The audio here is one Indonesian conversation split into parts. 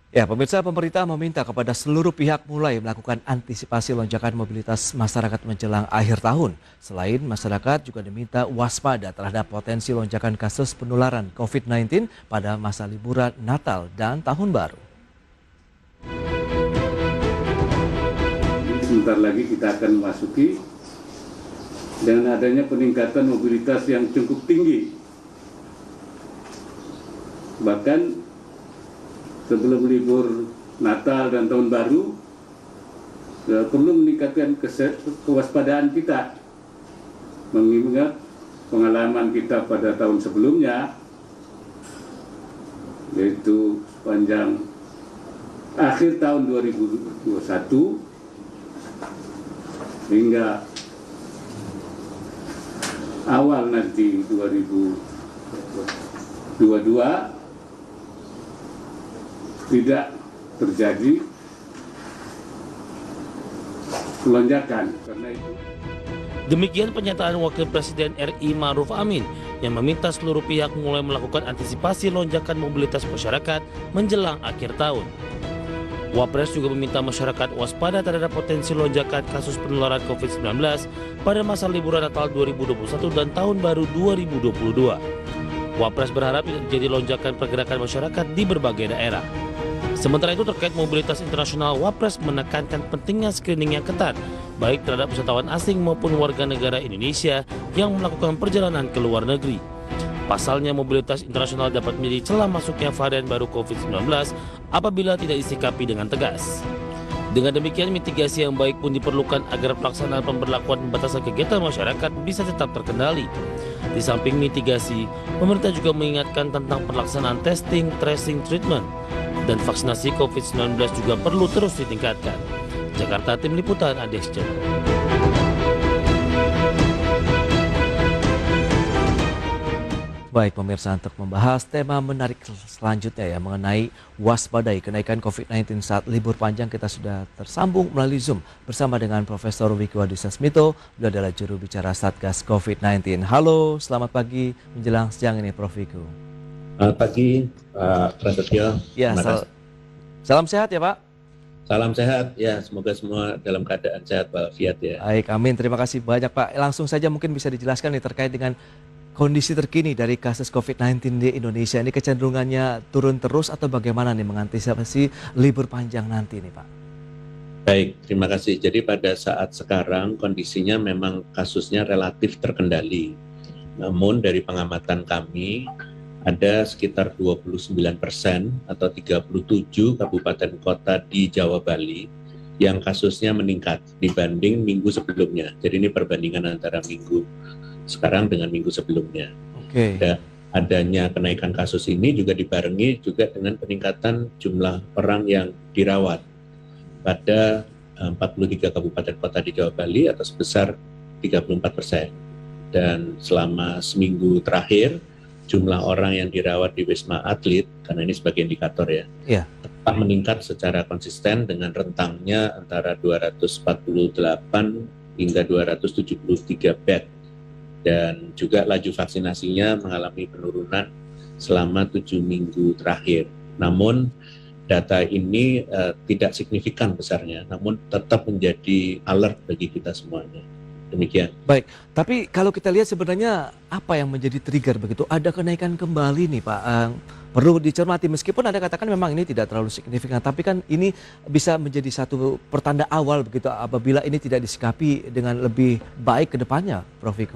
Ya, pemirsa, pemerintah meminta kepada seluruh pihak mulai melakukan antisipasi lonjakan mobilitas masyarakat menjelang akhir tahun. Selain masyarakat juga diminta waspada terhadap potensi lonjakan kasus penularan COVID-19 pada masa liburan Natal dan Tahun Baru. Sebentar lagi kita akan memasuki dengan adanya peningkatan mobilitas yang cukup tinggi. Bahkan sebelum libur Natal dan Tahun Baru, perlu meningkatkan kewaspadaan kita. Mengingat pengalaman kita pada tahun sebelumnya, yaitu sepanjang akhir tahun 2021 hingga awal nanti 2022 tidak terjadi lonjakan. Karena itu Demikian pernyataan Wakil Presiden RI Ma'ruf Amin yang meminta seluruh pihak mulai melakukan antisipasi lonjakan mobilitas masyarakat menjelang akhir tahun. Wapres juga meminta masyarakat waspada terhadap potensi lonjakan kasus penularan COVID-19 pada masa liburan Natal 2021 dan Tahun Baru 2022. Wapres berharap tidak terjadi lonjakan pergerakan masyarakat di berbagai daerah. Sementara itu terkait mobilitas internasional, Wapres menekankan pentingnya screening yang ketat, baik terhadap wisatawan asing maupun warga negara Indonesia yang melakukan perjalanan ke luar negeri. Pasalnya mobilitas internasional dapat menjadi celah masuknya varian baru COVID-19 apabila tidak disikapi dengan tegas. Dengan demikian, mitigasi yang baik pun diperlukan agar pelaksanaan pemberlakuan pembatasan kegiatan masyarakat bisa tetap terkendali. Di samping mitigasi, pemerintah juga mengingatkan tentang pelaksanaan testing, tracing, treatment, dan vaksinasi COVID-19 juga perlu terus ditingkatkan. Jakarta, Tim Liputan, Adexcel. Baik pemirsa, untuk membahas tema menarik selanjutnya ya mengenai waspadai kenaikan COVID-19 saat libur panjang, kita sudah tersambung melalui Zoom bersama dengan Profesor Wiku Adhisa Smito. Beliau adalah juru bicara Satgas COVID-19. Halo, selamat pagi menjelang siang ini Prof Wiku. Selamat pagi Pak Prasetyo. Ya, salam sehat ya Pak. Salam sehat ya, semoga semua dalam keadaan sehat Pak Fiat ya. Baik, amin. Terima kasih banyak Pak. Langsung saja mungkin bisa dijelaskan nih terkait dengan kondisi terkini dari kasus COVID-19 di Indonesia. Ini kecenderungannya turun terus atau bagaimana nih mengantisipasi libur panjang nanti nih Pak? Baik, terima kasih. Jadi pada saat sekarang kondisinya memang kasusnya relatif terkendali. Namun dari pengamatan kami ada sekitar 29% atau 37 kabupaten kota di Jawa Bali yang kasusnya meningkat dibanding minggu sebelumnya. Jadi ini perbandingan antara minggu sekarang dengan minggu sebelumnya. Oke. Dan adanya kenaikan kasus ini juga dibarengi juga dengan peningkatan jumlah orang yang dirawat pada 43 kabupaten kota di Jawa Bali atau sebesar 34%. Dan selama seminggu terakhir jumlah orang yang dirawat di Wisma Atlet, karena ini sebagai indikator ya, tetap meningkat secara konsisten dengan rentangnya antara 248 hingga 273 bed. Dan juga laju vaksinasinya mengalami penurunan selama 7 minggu terakhir. Namun data ini tidak signifikan besarnya, namun tetap menjadi alert bagi kita semuanya. Demikian. Baik, tapi kalau kita lihat sebenarnya apa yang menjadi trigger begitu? Ada kenaikan kembali nih Pak. Perlu dicermati meskipun Anda katakan memang ini tidak terlalu signifikan, tapi kan ini bisa menjadi satu pertanda awal begitu apabila ini tidak disikapi dengan lebih baik ke depannya, Prof Wiku.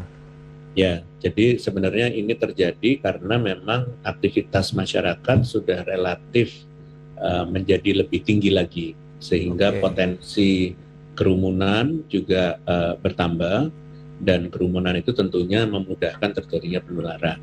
Ya, jadi sebenarnya ini terjadi karena memang aktivitas masyarakat sudah relatif menjadi lebih tinggi lagi, sehingga potensi kerumunan juga bertambah, dan kerumunan itu tentunya memudahkan terjadinya penularan.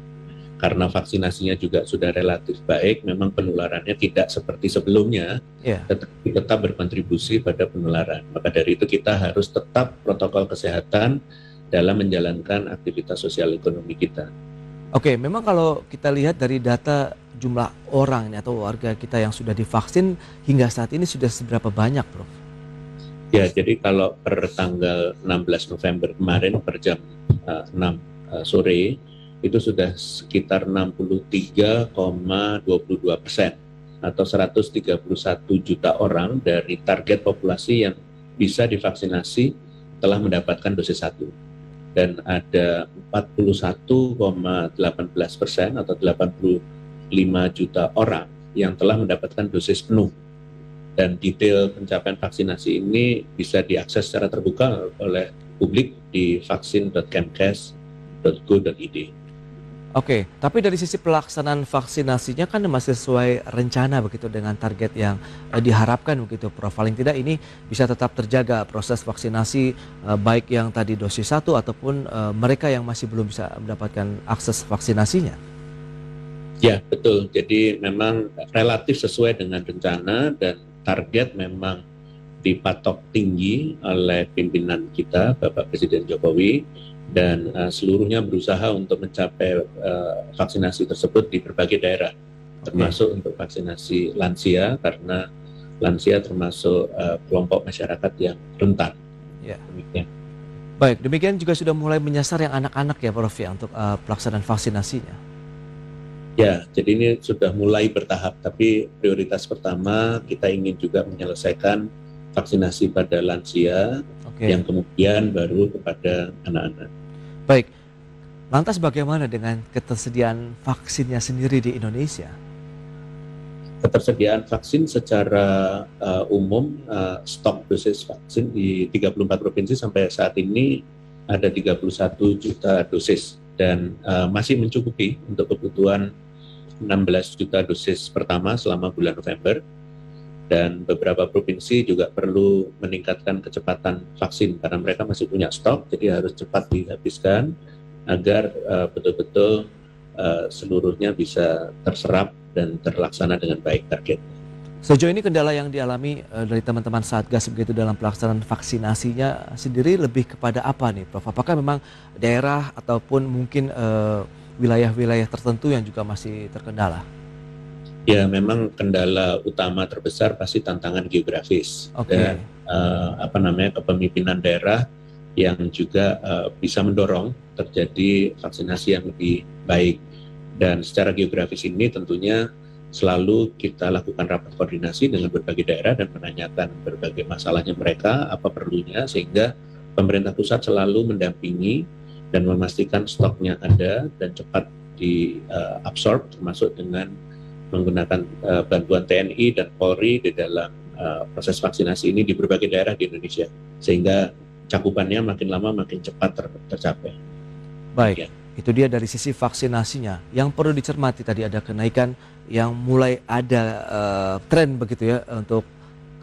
Karena vaksinasinya juga sudah relatif baik, memang penularannya tidak seperti sebelumnya, tetapi tetap berkontribusi pada penularan. Maka dari itu kita harus tetap protokol kesehatan dalam menjalankan aktivitas sosial ekonomi kita. Oke, memang kalau kita lihat dari data jumlah orang ini atau warga kita yang sudah divaksin hingga saat ini sudah seberapa banyak, Prof? Ya, jadi kalau per tanggal 16 November kemarin per jam 6 sore itu sudah sekitar 63,22%. atau 131 juta orang dari target populasi yang bisa divaksinasi telah mendapatkan dosis 1. Dan ada 41,18% atau 85 juta orang yang telah mendapatkan dosis penuh. Dan detail pencapaian vaksinasi ini bisa diakses secara terbuka oleh publik di vaksin.kemkes.go.id. Oke, tapi dari sisi pelaksanaan vaksinasinya kan masih sesuai rencana begitu dengan target yang diharapkan begitu, Prof. Paling tidak ini bisa tetap terjaga proses vaksinasi baik yang tadi dosis 1 ataupun mereka yang masih belum bisa mendapatkan akses vaksinasinya. Ya, betul. Jadi memang relatif sesuai dengan rencana dan target memang dipatok tinggi oleh pimpinan kita, Bapak Presiden Jokowi, dan seluruhnya berusaha untuk mencapai vaksinasi tersebut di berbagai daerah, termasuk untuk vaksinasi lansia, karena lansia termasuk kelompok masyarakat yang rentan. Ya. Demikian. Baik, demikian juga sudah mulai menyasar yang anak-anak ya, Prof, ya, untuk pelaksanaan vaksinasinya. Ya, jadi ini sudah mulai bertahap, tapi prioritas pertama kita ingin juga menyelesaikan vaksinasi pada lansia, yang kemudian baru kepada anak-anak. Baik, lantas bagaimana dengan ketersediaan vaksinnya sendiri di Indonesia? Ketersediaan vaksin secara umum, stok dosis vaksin di 34 provinsi sampai saat ini ada 31 juta dosis dan masih mencukupi untuk kebutuhan 16 juta dosis pertama selama bulan November, dan beberapa provinsi juga perlu meningkatkan kecepatan vaksin karena mereka masih punya stok, jadi harus cepat dihabiskan agar betul-betul seluruhnya bisa terserap dan terlaksana dengan baik target. Sejauh ini kendala yang dialami dari teman-teman Satgas begitu dalam pelaksanaan vaksinasinya sendiri lebih kepada apa nih, Prof? Apakah memang daerah ataupun mungkin wilayah-wilayah tertentu yang juga masih terkendala? Ya, memang kendala utama terbesar pasti tantangan geografis dan kepemimpinan daerah yang juga bisa mendorong terjadi vaksinasi yang lebih baik. Dan secara geografis ini tentunya selalu kita lakukan rapat koordinasi dengan berbagai daerah dan menanyakan berbagai masalahnya mereka, apa perlunya, sehingga pemerintah pusat selalu mendampingi dan memastikan stoknya ada dan cepat diabsorb, termasuk dengan menggunakan bantuan TNI dan Polri di dalam proses vaksinasi ini di berbagai daerah di Indonesia, sehingga cakupannya makin lama makin cepat tercapai. Baik, itu dia dari sisi vaksinasinya. Yang perlu dicermati tadi ada kenaikan yang mulai ada tren begitu ya untuk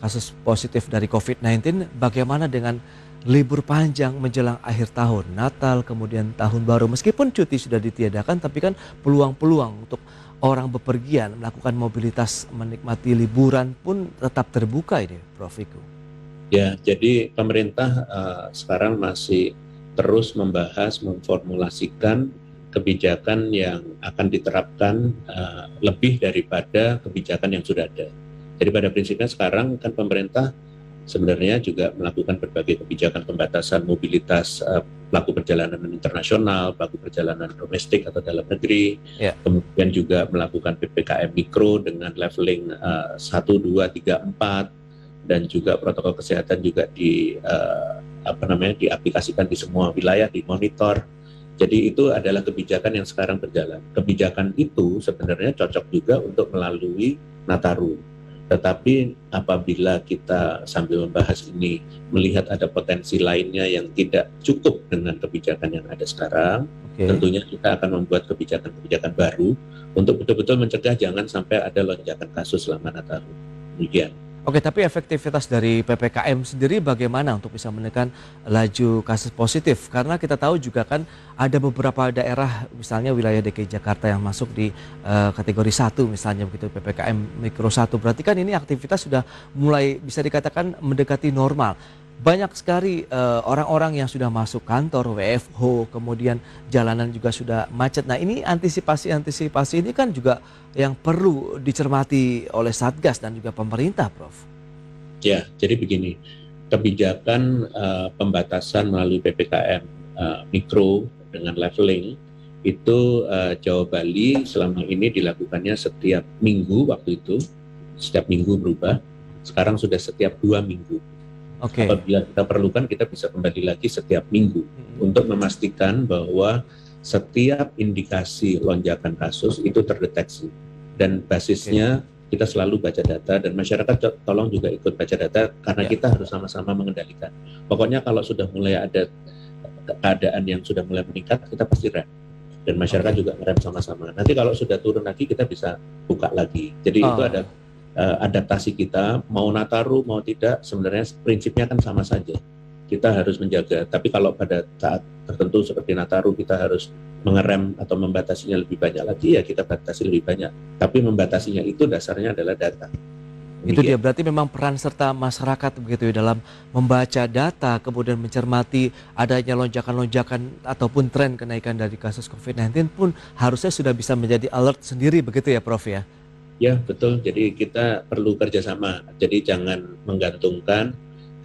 kasus positif dari COVID-19. Bagaimana dengan libur panjang menjelang akhir tahun, Natal, kemudian Tahun Baru. Meskipun cuti sudah ditiadakan, tapi kan peluang-peluang untuk orang bepergian, melakukan mobilitas, menikmati liburan pun tetap terbuka ini, Prof. Wiku. Ya, jadi pemerintah sekarang masih terus membahas, memformulasikan kebijakan yang akan diterapkan lebih daripada kebijakan yang sudah ada. Jadi pada prinsipnya sekarang kan pemerintah sebenarnya juga melakukan berbagai kebijakan pembatasan mobilitas pelaku perjalanan internasional, pelaku perjalanan domestik atau dalam negeri, kemudian juga melakukan PPKM mikro dengan leveling 1, 2, 3, 4, dan juga protokol kesehatan juga diaplikasikan di semua wilayah, dimonitor. Jadi itu adalah kebijakan yang sekarang berjalan. Kebijakan itu sebenarnya cocok juga untuk melalui Nataru. Tetapi apabila kita sambil membahas ini melihat ada potensi lainnya yang tidak cukup dengan kebijakan yang ada sekarang, tentunya kita akan membuat kebijakan-kebijakan baru untuk betul-betul mencegah jangan sampai ada lonjakan kasus selama Nataru. Demikian. Oke, tapi efektivitas dari PPKM sendiri bagaimana untuk bisa menekan laju kasus positif? Karena kita tahu juga kan ada beberapa daerah, misalnya wilayah DKI Jakarta yang masuk di kategori 1 misalnya begitu, PPKM mikro 1. Berarti kan ini aktivitas sudah mulai bisa dikatakan mendekati normal. Banyak sekali orang-orang yang sudah masuk kantor, WFH, kemudian jalanan juga sudah macet. Nah, ini antisipasi ini kan juga yang perlu dicermati oleh Satgas dan juga pemerintah, Prof. Ya, jadi begini, kebijakan pembatasan melalui PPKM mikro dengan leveling itu Jawa Bali selama ini dilakukannya setiap minggu waktu itu, setiap minggu berubah, sekarang sudah setiap 2 minggu. Oke. Apabila kita perlukan, kita bisa kembali lagi setiap minggu untuk memastikan bahwa setiap indikasi lonjakan kasus itu terdeteksi. Dan basisnya kita selalu baca data, dan masyarakat tolong juga ikut baca data karena kita harus sama-sama mengendalikan. Pokoknya kalau sudah mulai ada keadaan yang sudah mulai meningkat, kita pasti rem. Dan masyarakat juga ngerem sama-sama. Nanti kalau sudah turun lagi, kita bisa buka lagi. Jadi itu ada adaptasi kita, mau Nataru mau tidak, sebenarnya prinsipnya kan sama saja. Kita harus menjaga, tapi kalau pada saat tertentu seperti Nataru kita harus mengerem atau membatasinya lebih banyak lagi, ya kita batasi lebih banyak. Tapi membatasinya itu dasarnya adalah data. Itu dia, berarti memang peran serta masyarakat begitu ya dalam membaca data, kemudian mencermati adanya lonjakan-lonjakan ataupun tren kenaikan dari kasus COVID-19 pun harusnya sudah bisa menjadi alert sendiri begitu ya Prof ya? Ya betul, jadi kita perlu kerjasama, jadi jangan menggantungkan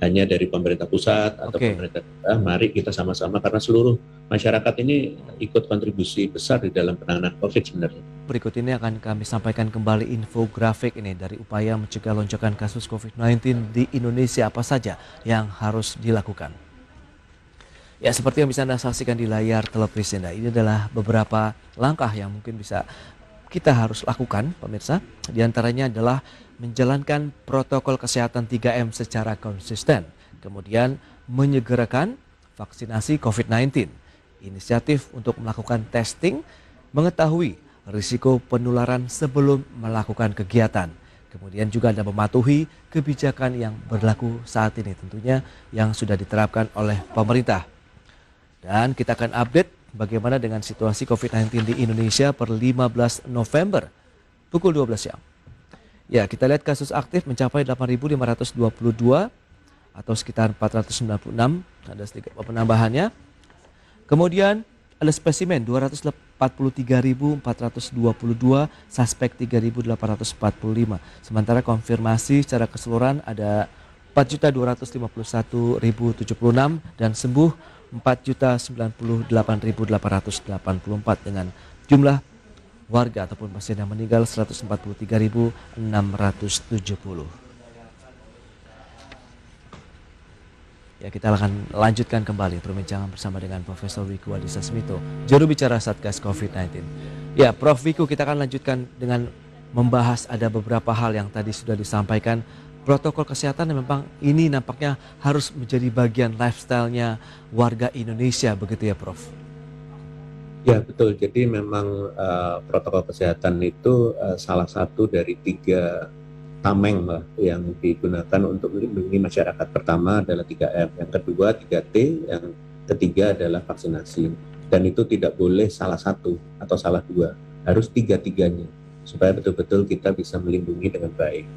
hanya dari pemerintah pusat atau pemerintah daerah. Mari kita sama-sama, karena seluruh masyarakat ini ikut kontribusi besar di dalam penanganan COVID sebenarnya. Berikut ini akan kami sampaikan kembali infografik ini dari upaya mencegah lonjakan kasus COVID-19 di Indonesia, apa saja yang harus dilakukan. Ya, seperti yang bisa Anda saksikan di layar televisi Anda, ini adalah beberapa langkah yang mungkin bisa kita harus lakukan, pemirsa. Di antaranya adalah menjalankan protokol kesehatan 3M secara konsisten. Kemudian menyegerakan vaksinasi COVID-19. Inisiatif untuk melakukan testing, mengetahui risiko penularan sebelum melakukan kegiatan. Kemudian juga ada mematuhi kebijakan yang berlaku saat ini tentunya yang sudah diterapkan oleh pemerintah. Dan kita akan update bagaimana dengan situasi COVID-19 di Indonesia per 15 November pukul 12 siang. Ya, kita lihat kasus aktif mencapai 8.522 atau sekitar 496, ada sedikit penambahannya. Kemudian ada spesimen 243.422, suspek 3.845. Sementara konfirmasi secara keseluruhan ada 4.251.076 dan sembuh 4.098.884 dengan jumlah warga ataupun pasien yang meninggal 143.670. Ya, kita akan lanjutkan kembali perbincangan bersama dengan Profesor Wiku Adhisa Smito, juru bicara Satgas COVID-19. Ya, Prof Wiku, kita akan lanjutkan dengan membahas ada beberapa hal yang tadi sudah disampaikan. Protokol kesehatan yang memang ini nampaknya harus menjadi bagian lifestyle-nya warga Indonesia, begitu ya Prof? Ya betul, jadi memang protokol kesehatan itu salah satu dari 3 tameng lah yang digunakan untuk melindungi masyarakat. Pertama adalah 3M, yang kedua 3T, yang ketiga adalah vaksinasi. Dan itu tidak boleh salah satu atau salah dua, harus 3-tiganya supaya betul-betul kita bisa melindungi dengan baik.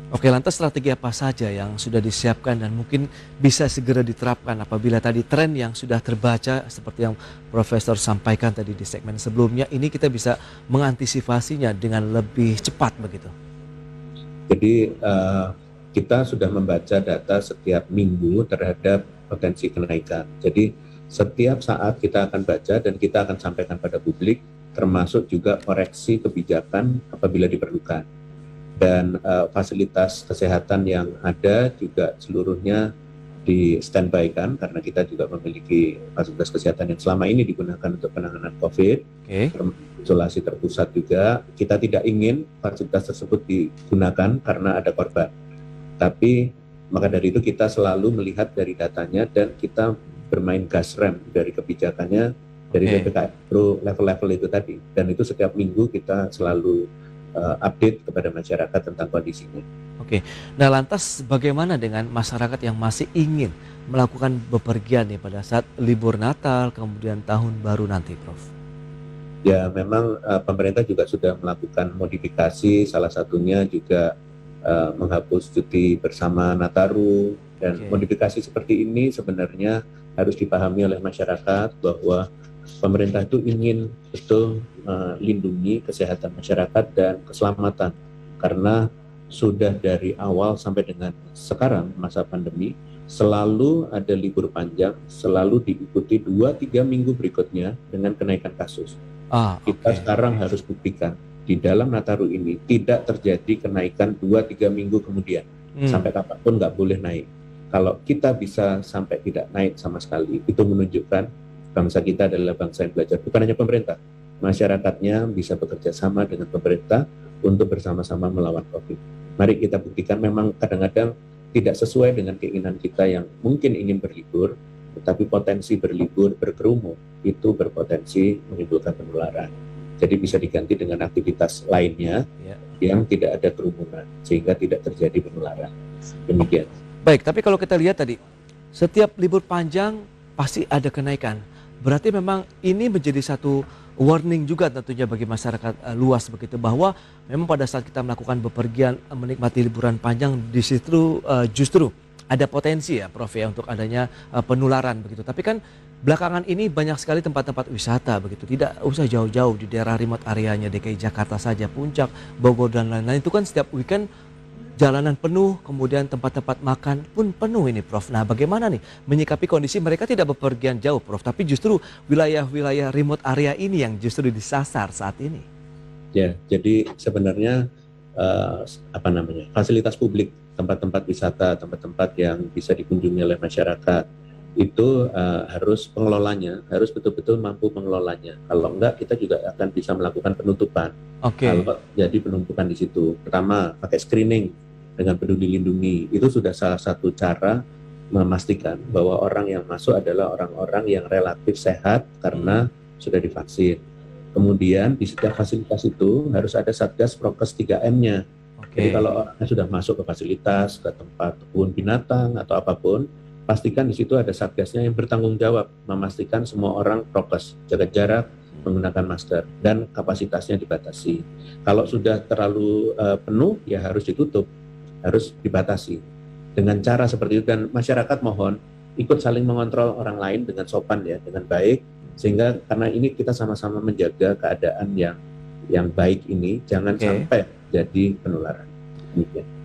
Oke, lantas strategi apa saja yang sudah disiapkan dan mungkin bisa segera diterapkan apabila tadi tren yang sudah terbaca seperti yang Profesor sampaikan tadi di segmen sebelumnya, ini kita bisa mengantisipasinya dengan lebih cepat begitu? Jadi kita sudah membaca data setiap minggu terhadap potensi kenaikan. Jadi setiap saat kita akan baca dan kita akan sampaikan pada publik, termasuk juga koreksi kebijakan apabila diperlukan. Dan fasilitas kesehatan yang ada juga seluruhnya di standby kan, karena kita juga memiliki fasilitas kesehatan yang selama ini digunakan untuk penanganan COVID, isolasi terpusat juga. Kita tidak ingin fasilitas tersebut digunakan karena ada korban. Tapi maka dari itu kita selalu melihat dari datanya dan kita bermain gas rem dari kebijakannya dari PPKM Mikro level-level itu tadi. Dan itu setiap minggu kita selalu update kepada masyarakat tentang kondisinya. Oke, nah lantas bagaimana dengan masyarakat yang masih ingin melakukan bepergian nih pada saat libur Natal kemudian Tahun Baru nanti, Prof? Ya, memang pemerintah juga sudah melakukan modifikasi, salah satunya juga menghapus cuti bersama Nataru, dan modifikasi seperti ini sebenarnya harus dipahami oleh masyarakat bahwa pemerintah itu ingin betul melindungi kesehatan masyarakat dan keselamatan, karena sudah dari awal sampai dengan sekarang masa pandemi selalu ada libur panjang, selalu diikuti 2-3 minggu berikutnya dengan kenaikan kasus. Kita sekarang harus buktikan di dalam Nataru ini tidak terjadi kenaikan 2-3 minggu kemudian. Sampai kapanpun nggak boleh naik. Kalau kita bisa sampai tidak naik sama sekali, itu menunjukkan bangsa kita adalah bangsa yang belajar. Bukan hanya pemerintah, masyarakatnya bisa bekerja sama dengan pemerintah untuk bersama-sama melawan COVID. Mari kita buktikan, memang kadang-kadang tidak sesuai dengan keinginan kita yang mungkin ingin berlibur, tetapi potensi berlibur, berkerumun, itu berpotensi menimbulkan penularan. Jadi bisa diganti dengan aktivitas lainnya yang tidak ada kerumunan, sehingga tidak terjadi penularan. Demikian. Baik, tapi kalau kita lihat tadi, setiap libur panjang pasti ada kenaikan. Berarti memang ini menjadi satu warning juga tentunya bagi masyarakat luas begitu, bahwa memang pada saat kita melakukan bepergian menikmati liburan panjang di situ justru ada potensi ya Prof ya untuk adanya penularan begitu. Tapi kan belakangan ini banyak sekali tempat-tempat wisata begitu, tidak usah jauh-jauh di daerah remote areanya DKI Jakarta saja, Puncak, Bogor dan lain-lain, itu kan setiap weekend jalanan penuh, kemudian tempat-tempat makan pun penuh ini Prof. Nah bagaimana nih menyikapi kondisi mereka tidak bepergian jauh Prof, tapi justru wilayah-wilayah remote area ini yang justru disasar saat ini? Ya, jadi sebenarnya fasilitas publik, tempat-tempat wisata, tempat-tempat yang bisa dikunjungi oleh masyarakat, itu harus pengelolanya, harus betul-betul mampu mengelolanya. Kalau enggak, kita juga akan bisa melakukan penutupan. Kalau jadi penumpukan di situ, pertama pakai screening dengan Peduli Lindungi, itu sudah salah satu cara memastikan bahwa orang yang masuk adalah orang-orang yang relatif sehat karena sudah divaksin. Kemudian di setiap fasilitas itu harus ada Satgas Prokes 3M-nya. Jadi kalau orangnya sudah masuk ke fasilitas, ke tempat kebun binatang atau apapun, pastikan di situ ada satgasnya yang bertanggung jawab memastikan semua orang prokes, jaga jarak, menggunakan masker, dan kapasitasnya dibatasi. Kalau sudah terlalu penuh, ya harus ditutup, harus dibatasi. Dengan cara seperti itu, dan masyarakat mohon ikut saling mengontrol orang lain dengan sopan ya, dengan baik, sehingga karena ini kita sama-sama menjaga keadaan yang baik ini, jangan sampai jadi penularan.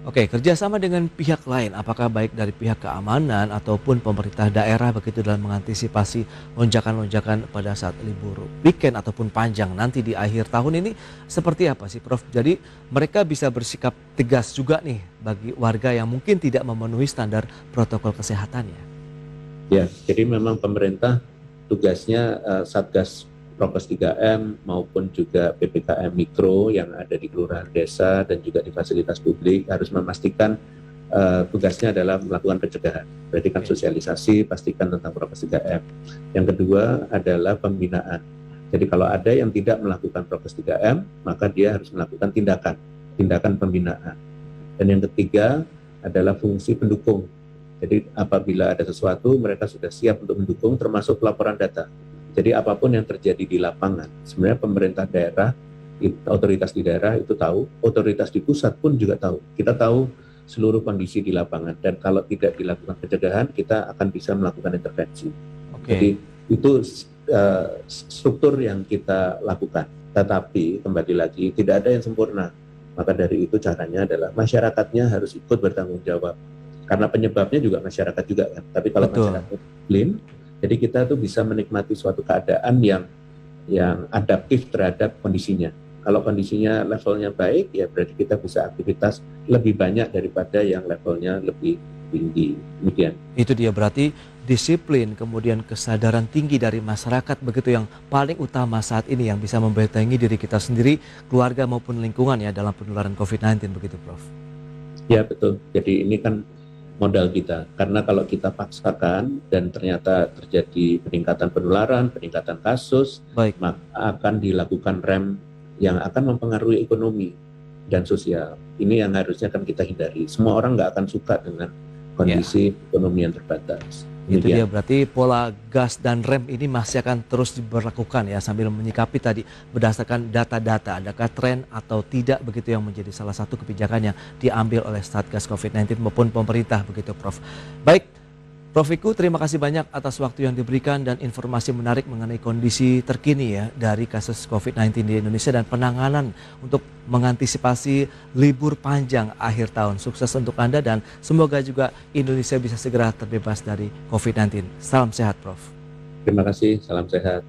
Oke, kerjasama dengan pihak lain, apakah baik dari pihak keamanan ataupun pemerintah daerah begitu dalam mengantisipasi lonjakan-lonjakan pada saat libur weekend ataupun panjang nanti di akhir tahun ini seperti apa sih Prof? Jadi mereka bisa bersikap tegas juga nih bagi warga yang mungkin tidak memenuhi standar protokol kesehatannya. Ya, jadi memang pemerintah tugasnya Satgas Prokes 3M maupun juga PPKM Mikro yang ada di kelurahan desa dan juga di fasilitas publik harus memastikan tugasnya adalah melakukan pencegahan. Berarti kan sosialisasi, pastikan tentang Prokes 3M. Yang kedua adalah pembinaan. Jadi kalau ada yang tidak melakukan Prokes 3M, maka dia harus melakukan tindakan pembinaan. Dan yang ketiga adalah fungsi pendukung. Jadi apabila ada sesuatu, mereka sudah siap untuk mendukung, termasuk pelaporan data. Jadi apapun yang terjadi di lapangan, sebenarnya pemerintah daerah, otoritas di daerah itu tahu, otoritas di pusat pun juga tahu. Kita tahu seluruh kondisi di lapangan, dan kalau tidak dilakukan pencegahan, kita akan bisa melakukan intervensi. Jadi itu struktur yang kita lakukan. Tetapi kembali lagi, tidak ada yang sempurna. Maka dari itu caranya adalah masyarakatnya harus ikut bertanggung jawab. Karena penyebabnya juga masyarakat juga kan. Tapi kalau masyarakat clean, jadi kita tuh bisa menikmati suatu keadaan yang adaptif terhadap kondisinya. Kalau kondisinya levelnya baik, ya berarti kita bisa aktivitas lebih banyak daripada yang levelnya lebih tinggi. Demikian. Itu dia, berarti disiplin, kemudian kesadaran tinggi dari masyarakat begitu yang paling utama saat ini yang bisa membentengi diri kita sendiri, keluarga maupun lingkungan ya dalam penularan COVID-19 begitu Prof. Ya betul. Jadi ini kan modal kita, karena kalau kita paksakan dan ternyata terjadi peningkatan penularan, peningkatan kasus, maka akan dilakukan rem yang akan mempengaruhi ekonomi dan sosial. Ini yang harusnya kan kita hindari. Semua orang nggak akan suka dengan kondisi ekonomi yang terbatas. Itu dia, berarti pola gas dan rem ini masih akan terus diberlakukan ya, sambil menyikapi tadi berdasarkan data-data, adakah tren atau tidak begitu yang menjadi salah satu kebijakan yang diambil oleh Satgas COVID-19 maupun pemerintah begitu Prof. Baik, Prof Wiku, terima kasih banyak atas waktu yang diberikan dan informasi menarik mengenai kondisi terkini ya dari kasus COVID-19 di Indonesia dan penanganan untuk mengantisipasi libur panjang akhir tahun. Sukses untuk Anda dan semoga juga Indonesia bisa segera terbebas dari COVID-19. Salam sehat Prof. Terima kasih, salam sehat.